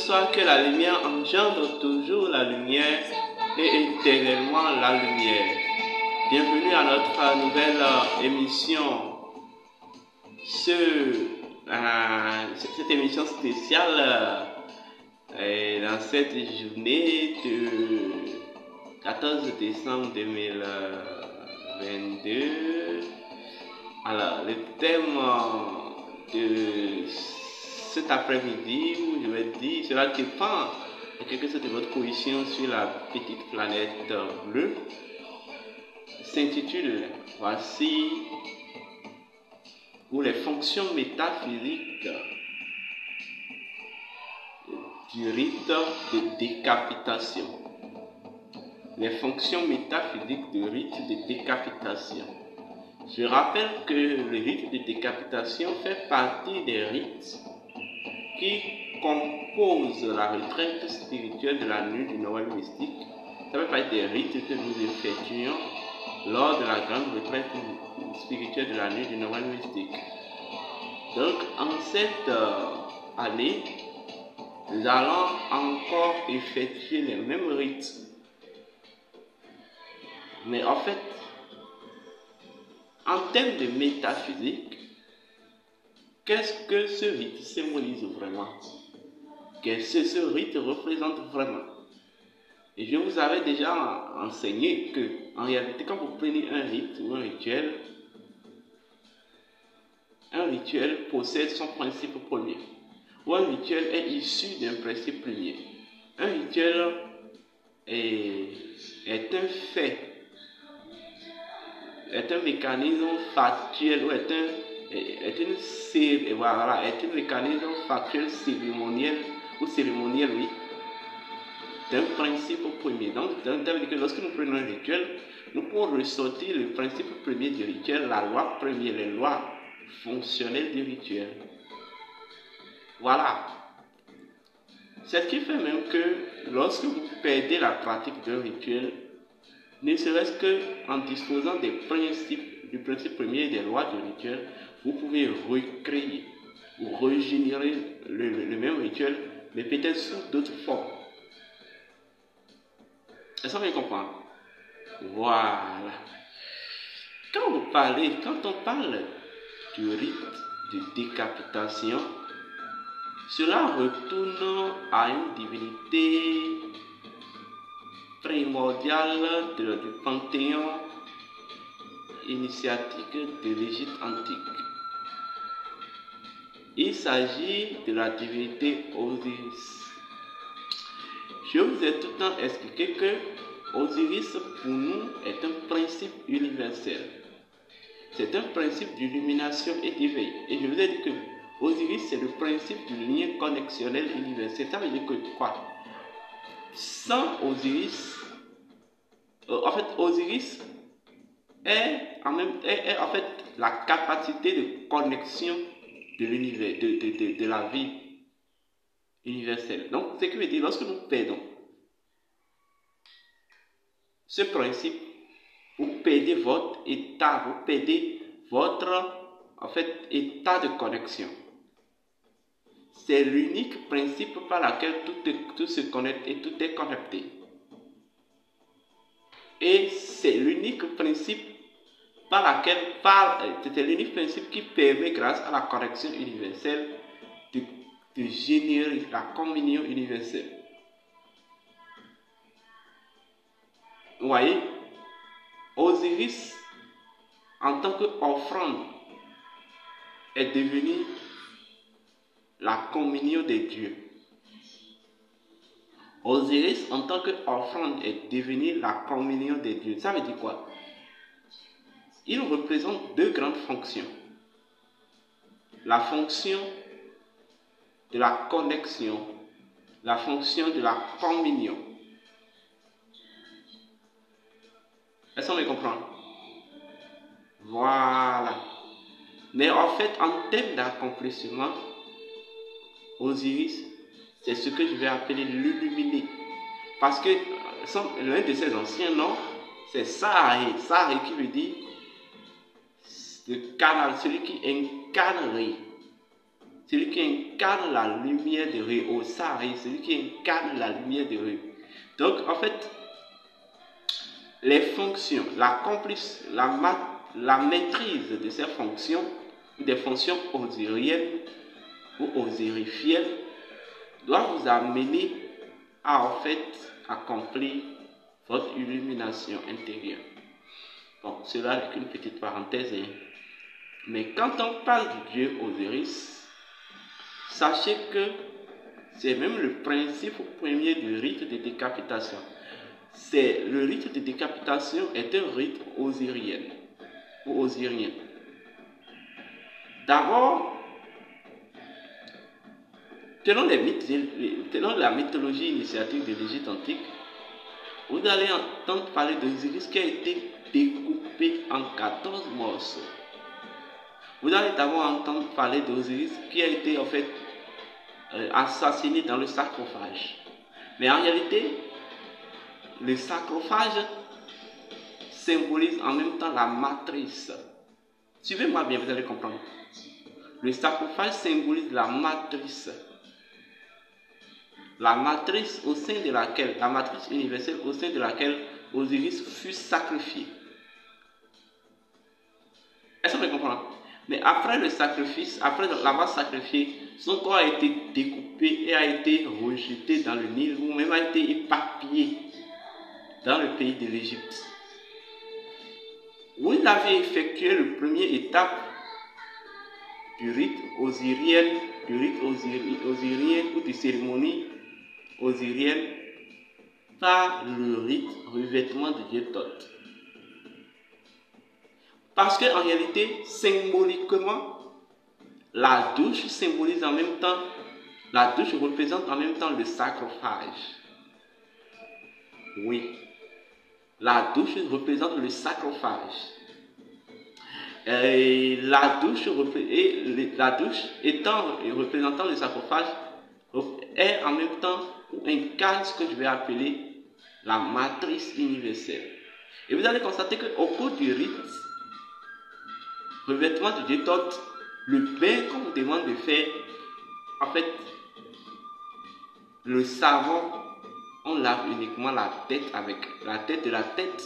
soit que la lumière engendre toujours la lumière et éternellement la lumière. Bienvenue à notre nouvelle émission. Cette émission spéciale dans cette journée de 14 décembre 2022. Alors, le thème de cet après-midi, où je vais dire, cela dépend en quelque sorte de votre position sur la petite planète bleue, s'intitule Voici pour les fonctions métaphysiques du rite de décapitation. Les fonctions métaphysiques du rite de décapitation. Je rappelle que le rite de décapitation fait partie des rites qui composent la retraite spirituelle de la nuit du Noël mystique. Ça fait partie des rites que nous effectuons lors de la grande retraite spirituelle de la nuit du Noël mystique. Donc, en cette année, nous allons encore effectuer les mêmes rites. Mais en fait, en termes de métaphysique, qu'est-ce que ce rite symbolise vraiment? Qu'est-ce que ce rite représente vraiment? Et je vous avais déjà enseigné que, en réalité, quand vous prenez un rite ou un rituel possède son principe premier. Ou un rituel est issu d'un principe premier. Un rituel est un fait, est un mécanisme factuel ou est un mécanisme factuel cérémoniel ou cérémoniel, oui, d'un principe premier. Donc, ça veut dire que lorsque nous prenons un rituel, nous pouvons ressortir le principe premier du rituel, la loi première, les lois fonctionnelles du rituel. Voilà. C'est ce qui fait même que lorsque vous perdez la pratique d'un rituel, ne serait-ce qu'en disposant du principe premier et des lois du rituel, vous pouvez recréer ou régénérer le même rituel, mais peut-être sous d'autres formes. Est-ce que vous comprenez? Voilà. Quand on parle du rite de décapitation, cela retourne à une divinité primordiale du panthéon initiatique de l'Égypte antique. Il s'agit de la divinité Osiris. Je vous ai tout le temps expliqué que Osiris pour nous est un principe universel. C'est un principe d'illumination et d'éveil. Et je vous ai dit que Osiris c'est le principe du lien connexionnel universel. Ça veut dire que quoi? Sans Osiris, Osiris est en fait la capacité de connexion de l'univers, de la vie universelle. Donc, ce qui veut dire, lorsque nous perdons ce principe, vous perdez votre état, vous perdez votre état de connexion. C'est l'unique principe par lequel tout se connecte et tout est connecté. Et c'est l'unique principe c'est l'unique principe qui permet, grâce à la connexion universelle, de générer la communion universelle. Vous voyez, Osiris, en tant qu'offrande, est devenu la communion des dieux. Osiris, en tant qu'offrande, est devenu la communion des dieux. Ça veut dire quoi? Il représente deux grandes fonctions. La fonction de la connexion, la fonction de la communion. Est-ce qu'on me comprend? Voilà. Mais en fait, en termes d'accomplissement, Osiris, c'est ce que je vais appeler l'illuminé. Parce que l'un de ses anciens noms, c'est Sahé. Sahé qui veut dire le canal, celui qui incarne. celui qui incarne la lumière de Dieu, Osari, celui qui incarne la lumière de Dieu. Donc, en fait, les fonctions, la maîtrise de ces fonctions, des fonctions osiriennes ou osirifiennes, doit vous amener à, en fait, accomplir votre illumination intérieure. Bon, cela n'est qu'une petite parenthèse, hein. Mais quand on parle du dieu Osiris, sachez que c'est même le principe premier du rite de décapitation. Le rite de décapitation est un rite osirien ou osirien. D'abord, selon la mythologie initiatique de l'Égypte antique, vous allez entendre parler d'Osiris qui a été découpé en 14 morceaux. Vous allez d'abord entendre parler d'Osiris qui a été en fait assassiné dans le sarcophage. Mais en réalité, le sarcophage symbolise en même temps la matrice. Suivez-moi bien, vous allez comprendre. Le sarcophage symbolise la matrice. La matrice au sein de laquelle, la matrice universelle au sein de laquelle Osiris fut sacrifié. Est-ce que vous comprenez? Mais après le sacrifice, après l'avoir sacrifié, son corps a été découpé et a été rejeté dans le Nil, ou même a été éparpillé dans le pays de l'Égypte. Vous avez effectué la première étape du rite osirien, ou de cérémonie osirienne par le rite revêtement de dieu Thoth. Parce qu'en réalité, symboliquement, la douche symbolise en même temps, la douche représente en même temps le sarcophage. Oui, la douche représente le sarcophage. Et la douche étant représentant le sarcophage est en même temps incarne ce que je vais appeler la matrice universelle. Et vous allez constater qu'au cours du rite revêtement du dieu Thoth, le bain qu'on vous demande de faire, en fait, le savon, on lave uniquement la tête avec de la tête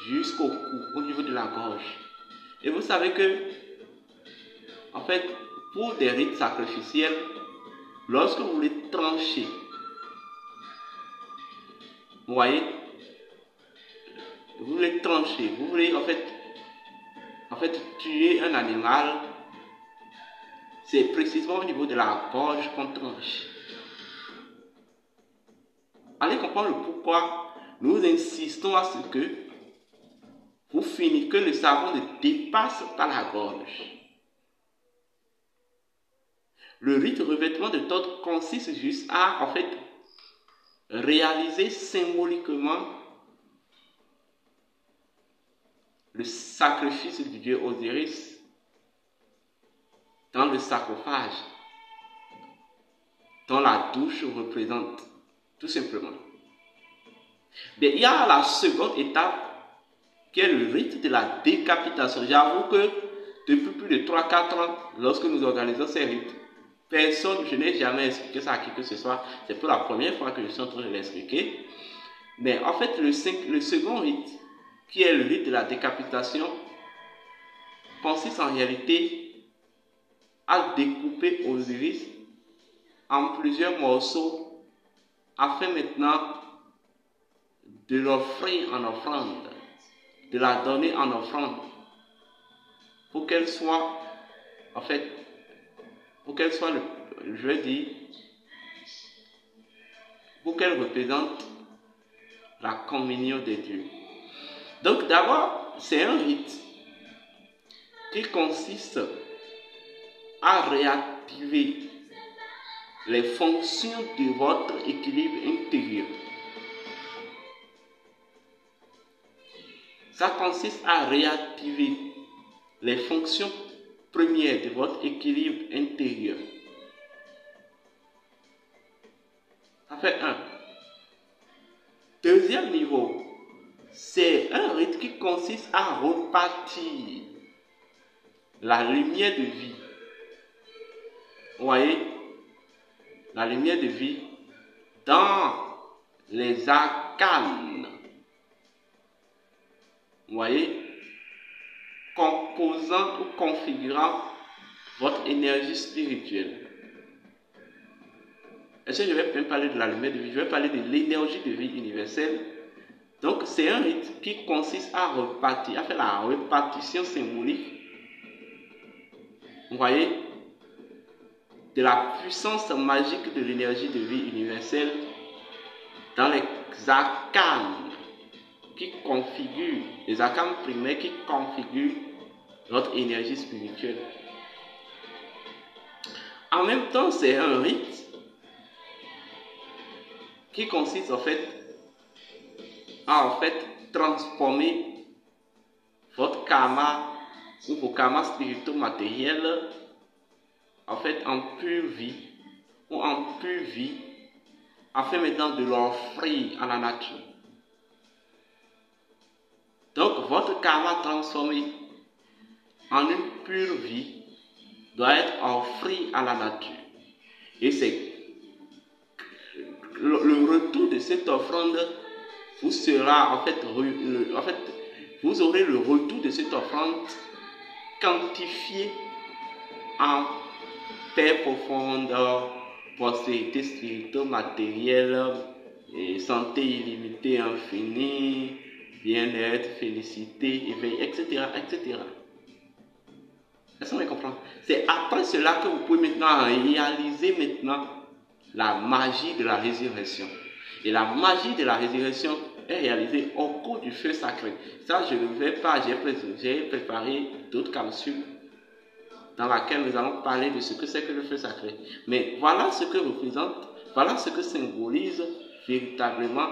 jusqu'au cou, au niveau de la gorge. Et vous savez que, en fait, pour des rites sacrificiels, lorsque vous voulez trancher, vous voyez, vous voulez trancher, vous voulez en fait tuer un animal, c'est précisément au niveau de la gorge qu'on tranche. Allez comprendre pourquoi nous insistons à ce que vous finissez, que le savon ne dépasse pas la gorge. Le rite revêtement de Thoth consiste juste à, en fait, réaliser symboliquement le sacrifice du dieu Osiris dans le sarcophage, dont la douche représente, tout simplement. Mais il y a la seconde étape qui est le rite de la décapitation. J'avoue que depuis plus de 3-4 ans, lorsque nous organisons ces rites, je n'ai jamais expliqué ça à qui que ce soit. C'est pour la première fois que je suis en train de l'expliquer. Mais en fait, le second rite, qui est le rite de la décapitation, consiste en réalité à découper Osiris en plusieurs morceaux afin maintenant de l'offrir en offrande, de la donner en offrande pour qu'elle soit, en fait, pour qu'elle soit, je vais dire, pour qu'elle représente la communion de Dieu. Donc d'abord, c'est un rite qui consiste à réactiver les fonctions de votre équilibre intérieur. Ça consiste à réactiver les fonctions premières de votre équilibre intérieur. Ça fait un. Deuxième niveau, c'est un rite qui consiste à repartir la lumière de vie Vous voyez, la lumière de vie dans les arcanes. Vous voyez, composant ou configurant votre énergie spirituelle. Est-ce que je vais même parler de la lumière de vie? Je vais parler de l'énergie de vie universelle. Donc, c'est un rite qui consiste à repartir, à faire la répartition symbolique. Vous voyez, de la puissance magique de l'énergie de vie universelle dans les arcanes qui configurent, les arcanes primaires qui configurent notre énergie spirituelle. En même temps, c'est un rite qui consiste à transformer votre karma ou vos karmas spirituels en pure vie ou en pure vie, afin maintenant de l'offrir à la nature. Donc votre karma transformé en une pure vie doit être offert à la nature. Et c'est le retour de cette offrande vous sera vous aurez le retour de cette offrande quantifié en paix profonde, prospérité spirituelle, matérielle, et santé illimitée, infinie, bien-être, félicité, éveil, etc., etc. Est-ce que vous comprenez? C'est après cela que vous pouvez maintenant réaliser la magie de la résurrection. Et la magie de la résurrection est réalisée au cours du feu sacré. Ça, je ne vais pas, j'ai préparé d'autres capsules dans lesquelles nous allons parler de ce que c'est que le feu sacré. Mais voilà ce que représente, voilà ce que symbolise véritablement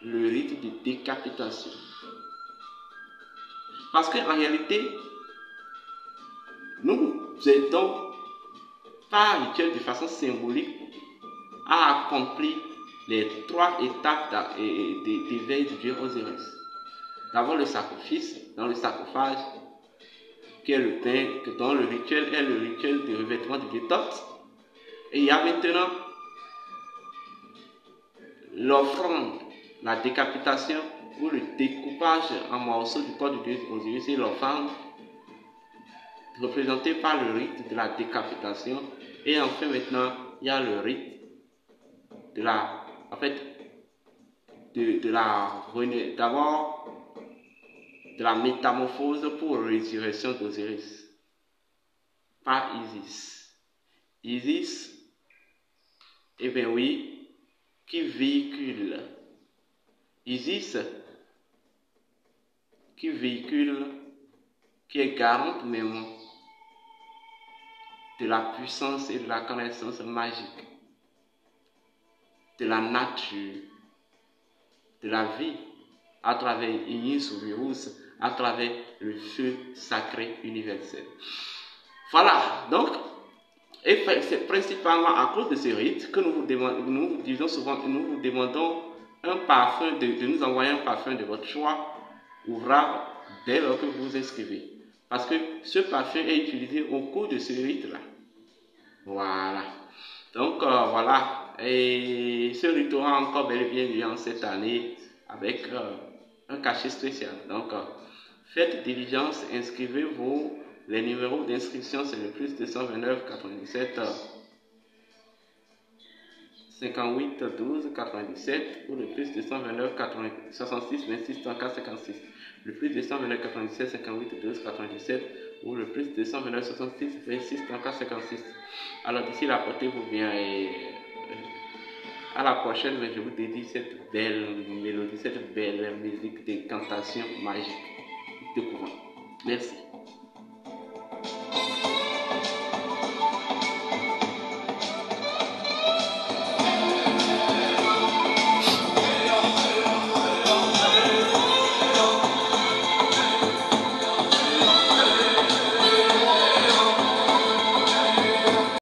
le rite de décapitation. Parce qu'en réalité, nous aidons par rituel de façon symbolique à accomplir les 3 étapes d'éveil du dieu Osiris. D'abord le sacrifice dans le sarcophage, qui est le pain, dont le rituel est le rituel de revêtement du détox. Et il y a maintenant l'offrande, la décapitation ou le découpage en morceaux du corps du dieu Osiris, et l'offrande représentée par le rite de la décapitation. Et enfin maintenant, il y a le rite de la, de la métamorphose pour résurrection d'Osiris par Isis. Isis, eh bien oui, qui véhicule. Isis, qui véhicule, qui est garante même de la puissance et de la connaissance magique, de la nature, de la vie, à travers Ignis ou Virus, à travers le feu sacré universel. Voilà, donc, et c'est principalement à cause de ce rite que nous vous demandons un parfum, de nous envoyer un parfum de votre choix ouvrable dès lors que vous vous inscrivez. Parce que ce parfum est utilisé au cours de ce rite-là. Voilà. Donc, voilà. Et ce rite aura encore bel et bien lieu en cette année avec un cachet spécial. Donc, faites diligence, inscrivez-vous. Les numéros d'inscription, c'est le plus 229 97 58 12 97 ou le plus 229 66 26 34 56. Le plus 229 97 58 12 97 ou le plus 229 66 26 34 56. Alors d'ici là, portez-vous bien et à la prochaine. Mais je vous dédie cette belle mélodie, cette belle musique de cantation magique de couvent. Merci.